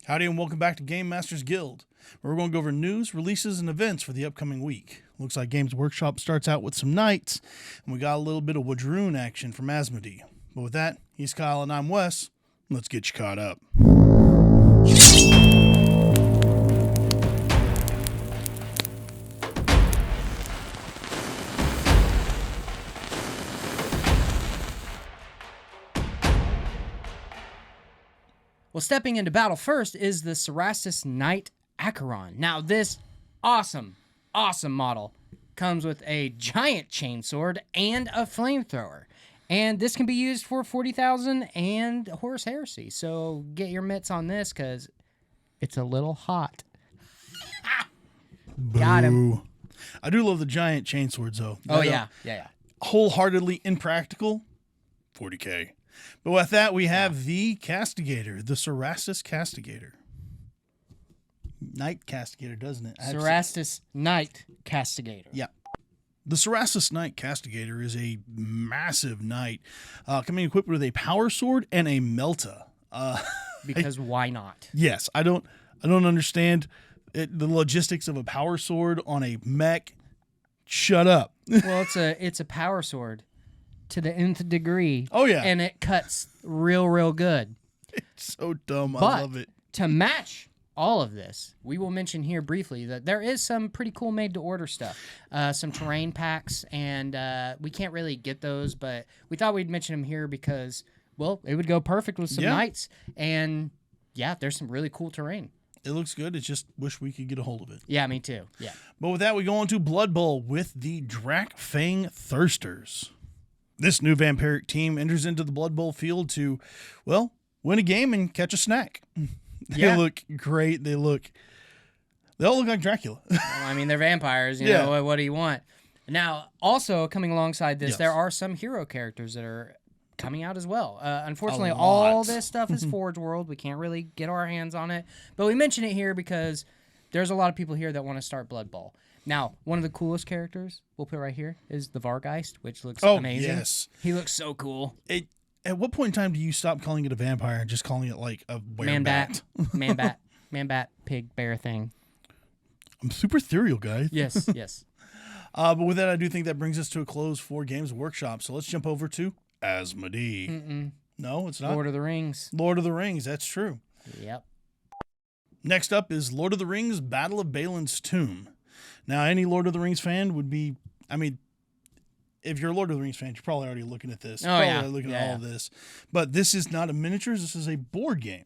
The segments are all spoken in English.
Howdy and welcome back to Game Masters Guild, where we're going to go over news, releases, and events for the upcoming week. Looks like Games Workshop starts out with some knights, and we got a little bit of Wadruhŭn action from Asmodee. But with that, he's Kyle and I'm Wes. Let's get you caught up. Well, stepping into battle first is the Cerastus Knight Acheron. Now, this awesome model comes with a giant chainsword and a flamethrower. And this can be used for 40,000 and Horus Heresy. So get your mitts on this because it's a little hot. Got him. I do love the giant chainswords, though. Oh, yeah. Wholeheartedly impractical. 40K. But with that, we have the Castigator, the Cerastus Castigator. Knight Castigator, doesn't it? Cerastus Knight Castigator. Yeah. The Cerastus Knight Castigator is a massive knight, coming equipped with a power sword and a melta. Because why not? Yes, I don't understand the logistics of a power sword on a mech. Shut up. Well, it's a power sword to the nth degree. Oh, yeah. And it cuts real good. It's so dumb. I But love it. To match all of this, we will mention here briefly that there is some pretty cool made-to-order stuff. Some terrain packs, and we can't really get those, but we thought we'd mention them here because, well, it would go perfect with some knights. And, yeah, there's some really cool terrain. It looks good. It's just wish we could get a hold of it. Yeah, me too. Yeah. But with that, we go on to Blood Bowl with the Drakfang Thirsters. This new vampiric team enters into the Blood Bowl field to, well, win a game and catch a snack. They look great. They all look like Dracula. Well, I mean, they're vampires. You know, what do you want? Now, also coming alongside this, there are some hero characters that are coming out as well. Unfortunately, all this stuff is Forge World. We can't really get our hands on it. But we mention it here because there's a lot of people here that want to start Blood Bowl. Now, one of the coolest characters we'll put right here is the Vargeist, which looks amazing. Yes. He looks so cool. At what point in time do you stop calling it a vampire and just calling it like a Man-bat, man-bat, pig, bear thing. I'm super ethereal, guys. Yes. But with that, I do think that brings us to a close for Games Workshop. So let's jump over to Asmodee. No, it's not. Lord of the Rings. Lord of the Rings, that's true. Yep. Next up is Lord of the Rings Battle of Balin's Tomb. Now, any Lord of the Rings fan would be, I mean, if you're a Lord of the Rings fan, you're probably already looking at this. Looking at all of this. But this is not a miniatures. This is a board game.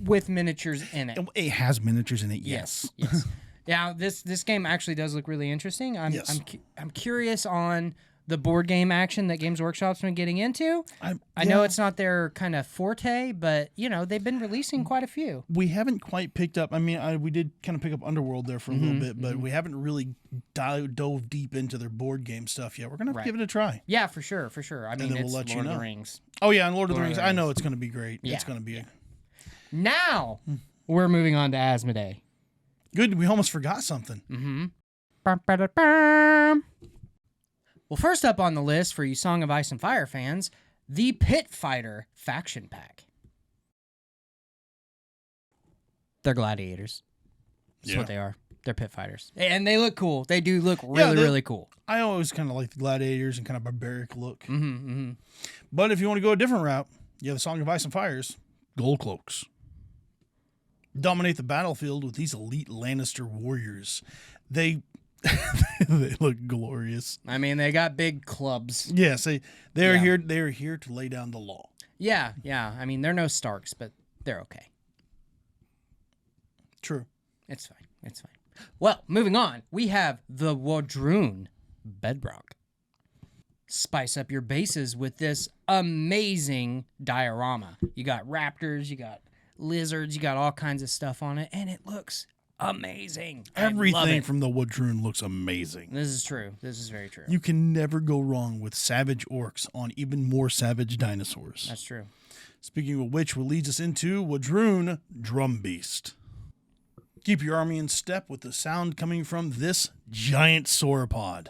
With miniatures in it. It has miniatures in it, yes. Now, this game actually does look really interesting. I'm curious on the board game action that Games Workshop's been getting into. I know it's not their kind of forte, but, you know, they've been releasing quite a few. We haven't quite picked up. I mean, we did kind of pick up Underworld there for a little bit, but we haven't really dove deep into their board game stuff yet. We're going to have to give it a try. Yeah, for sure. I mean, then it's we'll let Lord you know. of the Rings. Oh, yeah, and Lord of the Rings. I know it's going to be great. Yeah. It's going to be Now, we're moving on to Asmodee. Good. We almost forgot something. Well, first up on the list for you Song of Ice and Fire fans, the Pit Fighter Faction Pack. They're gladiators. That's what they are. They're pit fighters. And they look cool. They do look really cool. I always kind of like the gladiators and kind of barbaric look. But if you want to go a different route, you have the Song of Ice and Fire's Gold Cloaks. Dominate the battlefield with these elite Lannister warriors. They look glorious. I mean, they got big clubs. Yes, they are here. They are here to lay down the law. Yeah. I mean, they're no Starks, but they're okay. True. It's fine. Well, moving on, we have the Wadruhŭn Bedrock. Spice up your bases with this amazing diorama. You got raptors, you got lizards, you got all kinds of stuff on it, and it looks amazing. Everything from the Wadruhŭn looks amazing. This is true. This is very true. You can never go wrong with savage orcs on even more savage dinosaurs. That's true. Speaking of which, what leads us into Wadruhŭn Drum Beast. Keep your army in step with the sound coming from this giant sauropod.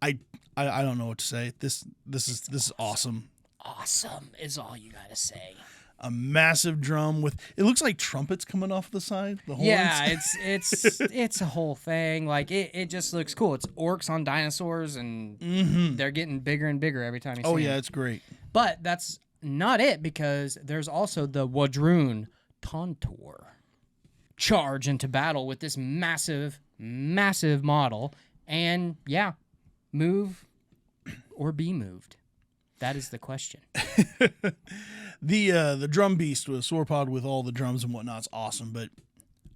I don't know what to say. This is awesome. Awesome is all you gotta say. a massive drum with, it looks like trumpets coming off the side, the horns. Yeah, it's a whole thing. Like, it just looks cool. It's orcs on dinosaurs, and they're getting bigger and bigger every time you see them. Oh, yeah, it's great. But that's not it, because there's also the Wadruhŭn Tauntaur. Charge into battle with this massive, massive model, and yeah, move or be moved. That is the question. The drum beast with a sauropod with all the drums and whatnot is awesome, but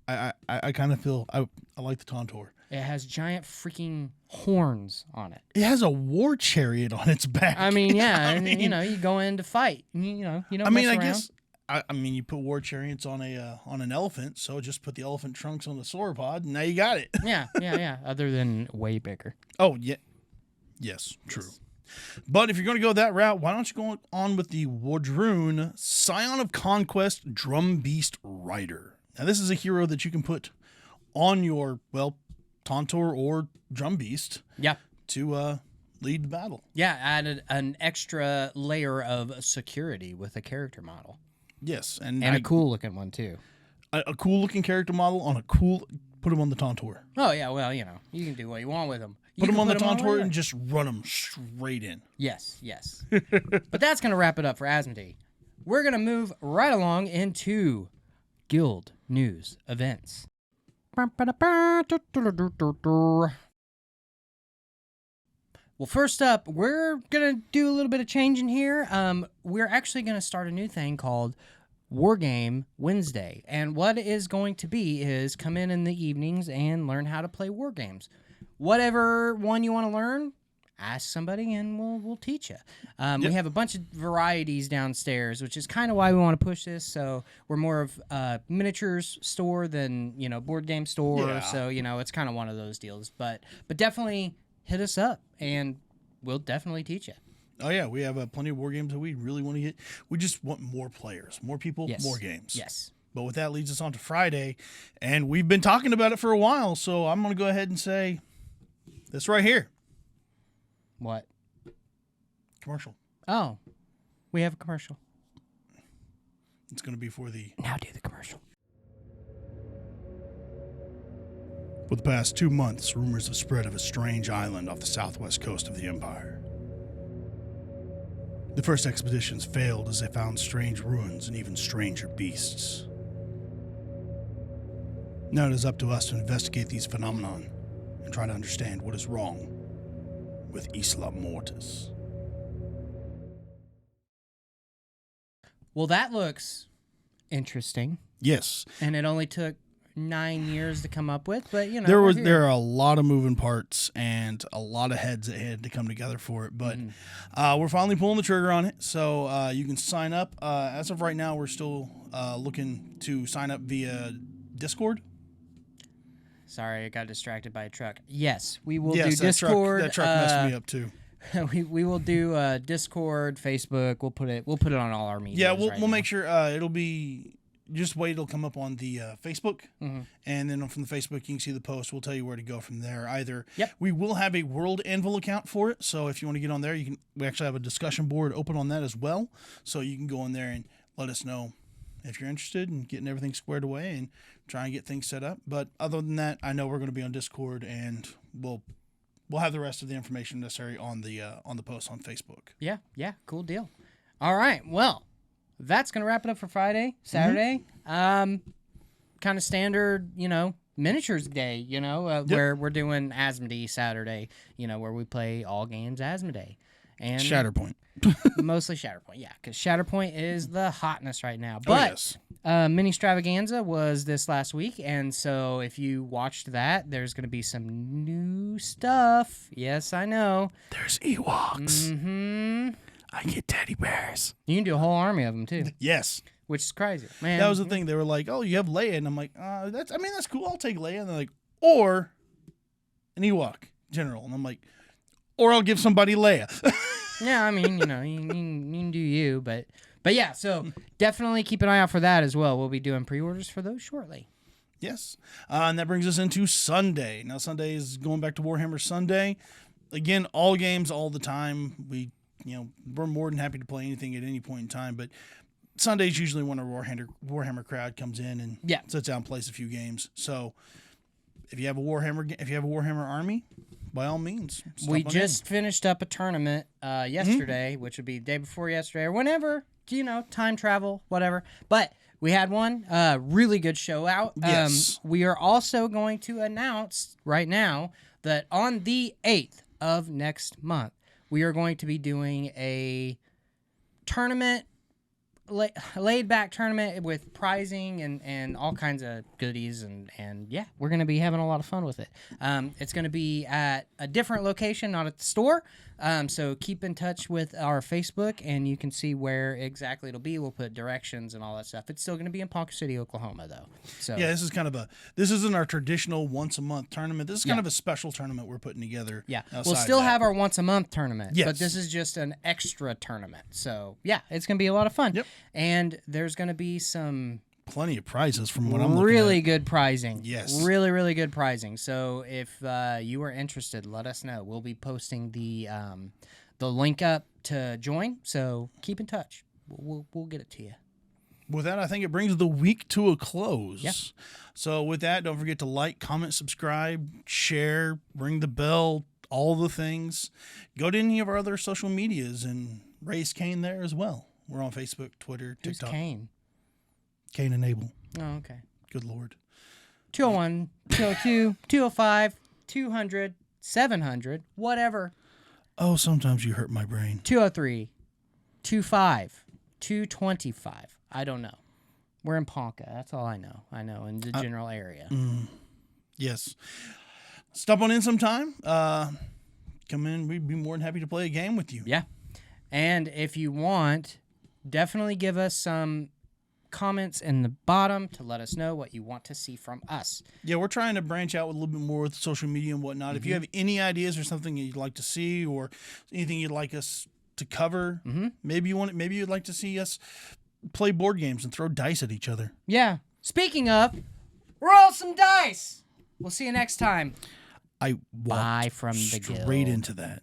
I kind of feel I like the Tauntaur. It has giant freaking horns on it. It has a war chariot on its back. I mean, yeah, and you go in to fight. You don't I mean, mess I around. guess. I mean, you put war chariots on an elephant, so just put the elephant trunks on the sauropod, and now you got it. Yeah. Other than way bigger. Oh, yeah. Yes, true. Yes. But if you're going to go that route, why don't you go on with the Wadruhŭn Scion of Conquest Drum Beast Rider? Now, this is a hero that you can put on your, Tauntaur or Drum Beast. Yeah. To lead the battle. Yeah, added an extra layer of security with a character model. Yes, and a cool looking one too. A cool looking character model on put him on the Tauntaur. Oh yeah, well you can do what you want with them. Put him on the Tauntaur and just run him straight in. Yes. But that's gonna wrap it up for Asmodee. We're gonna move right along into Guild news events. Well, first up, we're going to do a little bit of changing here. We're actually going to start a new thing called Wargame Wednesday. And what it is going to be is come in the evenings and learn how to play war games. Whatever one you want to learn, ask somebody and we'll teach you. Yep. We have a bunch of varieties downstairs, which is kind of why we want to push this. So we're more of a miniatures store than, board game store. Yeah. So, it's kind of one of those deals. But definitely hit us up, and we'll definitely teach you. Oh, yeah. We have plenty of war games that we really want to get. We just want more players, more people, yes. more games. Yes. But with that leads us on to Friday, and we've been talking about it for a while, so I'm going to go ahead and say this right here. What? Commercial. Oh, we have a commercial. It's going to be for the... Now do the commercial. For the past 2 months, rumors have spread of a strange island off the southwest coast of the Empire. The first expeditions failed as they found strange ruins and even stranger beasts. Now it is up to us to investigate these phenomenon and try to understand what is wrong with Isla Mortis. Well, that looks interesting. Yes. And it only took 9 years to come up with, but there are a lot of moving parts and a lot of heads that had to come together for it, but we're finally pulling the trigger on it, so you can sign up. As of right now, we're still looking to sign up via Discord. Sorry, I got distracted by a truck. Yes, we will do Discord. That truck messed me up too. we will do Discord, Facebook. We'll put it on all our media. Yeah, we'll make sure it'll be. Just wait, it'll come up on the Facebook, and then from the Facebook you can see the post. We'll tell you where to go from there. We will have a World Anvil account for it, so if you want to get on there, we actually have a discussion board open on that as well, so you can go in there and let us know if you're interested in getting everything squared away and try and get things set up. But other than that, I know we're going to be on Discord, and we'll have the rest of the information necessary on the post on Facebook. Yeah, cool deal. All right, well. That's going to wrap it up for Friday, Saturday. Kind of standard, miniatures day, where we're doing Asmodee Saturday, where we play all games Asmodee. And Shatterpoint. Mostly Shatterpoint, yeah, because Shatterpoint is the hotness right now. But Mini Stravaganza was this last week, and so if you watched that, there's going to be some new stuff. Yes, I know. There's Ewoks. Mm-hmm. I get teddy bears. You can do a whole army of them, too. Yes. Which is crazy. Man, that was the thing. They were like, oh, you have Leia. And I'm like, that's cool. I'll take Leia. And they're like, or an Ewok general. And I'm like, or I'll give somebody Leia. Yeah, I mean, you can do you. But yeah, so definitely keep an eye out for that as well. We'll be doing pre-orders for those shortly. Yes. And that brings us into Sunday. Now, Sunday is going back to Warhammer Sunday. Again, all games all the time. We're more than happy to play anything at any point in time, but Sunday's usually when our Warhammer crowd comes in and Yeah. sits down and plays a few games. So if you have a Warhammer army, by all means, stop We on just in. finished up a tournament yesterday, which would be the day before yesterday or whenever, time travel, whatever. But we had one really good show out. Yes. We are also going to announce right now that on the 8th of next month, we are going to be doing a tournament, laid back tournament with prizing and all kinds of goodies and yeah, we're going to be having a lot of fun with it. It's going to be at a different location, not at the store. So keep in touch with our Facebook and you can see where exactly it'll be. We'll put directions and all that stuff. It's still going to be in Ponca City, Oklahoma though. So Yeah, this isn't our traditional once a month tournament. This is kind of a special tournament we're putting together. Yeah, we'll still have our once a month tournament, Yes. but this is just an extra tournament. So yeah, it's going to be a lot of fun. Yep. And there's going to be some plenty of prizes from what I'm looking really at. good prizing. Yes. Really, really good prizing. So if you are interested, let us know. We'll be posting the link up to join. So keep in touch. We'll get it to you. With that, I think it brings the week to a close. Yeah. So with that, don't forget to like, comment, subscribe, share, ring the bell, all the things. Go to any of our other social medias and raise Cain there as well. We're on Facebook, Twitter, Who's TikTok. Kane? Cain and Abel. Oh, okay. Good Lord. 201, 202, 205, 200, 700, whatever. Oh, sometimes you hurt my brain. 203, 25, 225. I don't know. We're in Ponca. That's all I know. In the general area. Yes. Stop on in sometime. Come in. We'd be more than happy to play a game with you. Yeah. And if you want, definitely give us some comments in the bottom to let us know what you want to see from us. Yeah, we're trying to branch out with a little bit more with social media and whatnot. If you have any ideas or something you'd like to see or anything you'd like us to cover, maybe you'd like to see us play board games and throw dice at each other. Yeah. Speaking of, roll some dice. We'll see you next time. I Bye walked from the straight guild. into that.